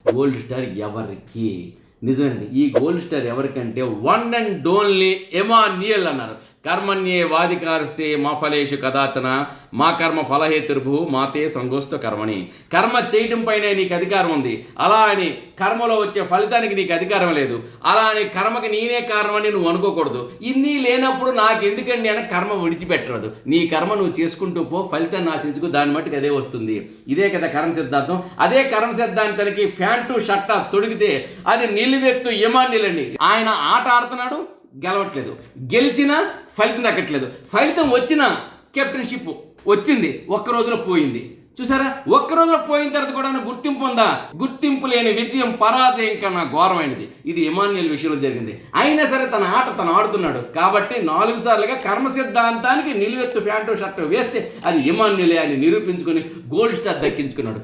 Gold star ఎవరికి? నిజమండి, ఈ గోల్డ్ స్టార్ ఎవరికంటే వన్ అండ్ ఓన్లీ ఎమాన్యుయల్ అన్నారు. కర్మణ్యే వాధికారస్తే మా ఫలేషు కదాచన మా కర్మ ఫలహేతుర్భు మాతే సంగోస్త కర్మణి. కర్మ చేయడం పైన నీకు అధికారం ఉంది, అలా అని కర్మలో వచ్చే ఫలితానికి నీకు అధికారం లేదు. అలా అని కర్మకి నేనే కారణమని నువ్వు అనుకోకూడదు. ఇన్ని లేనప్పుడు నాకు ఎందుకండి అని కర్మ విడిచిపెట్టదు. నీ కర్మ నువ్వు చేసుకుంటూ పో, ఫలితాన్ని ఆశించుకో, దాని మట్టుకు అదే వస్తుంది. ఇదే కదా కర్మ సిద్ధాంతం. అదే కర్మ సిద్ధాంతానికి ప్యాంటు షర్ట తొడిగితే అది నిలువెత్తు ఎమాన్యుయల్ అండి. ఆయన ఆట ఆడుతున్నాడు, గెలవట్లేదు. గెలిచినా ఫలితం దక్కట్లేదు. ఫలితం వచ్చినా కెప్టెన్షిప్ వచ్చింది, ఒక్క రోజులో పోయింది. చూసారా, ఒక్క రోజులో పోయిన తర్వాత కూడా గుర్తింపు ఉందా? గుర్తింపు లేని విజయం పరాజయం కన్నా ఘోరమైనది. ఇది ఎమాన్యుయల్ విషయంలో జరిగింది. అయినా సరే తన ఆట తను ఆడుతున్నాడు కాబట్టి 4 సార్లుగా కర్మ సిద్ధాంతానికి నిలువెత్తు ప్యాంటు షర్టు వేస్తే అది ఎమాన్యుయలే అని నిరూపించుకొని గోల్డ్ స్టార్ దక్కించుకున్నాడు.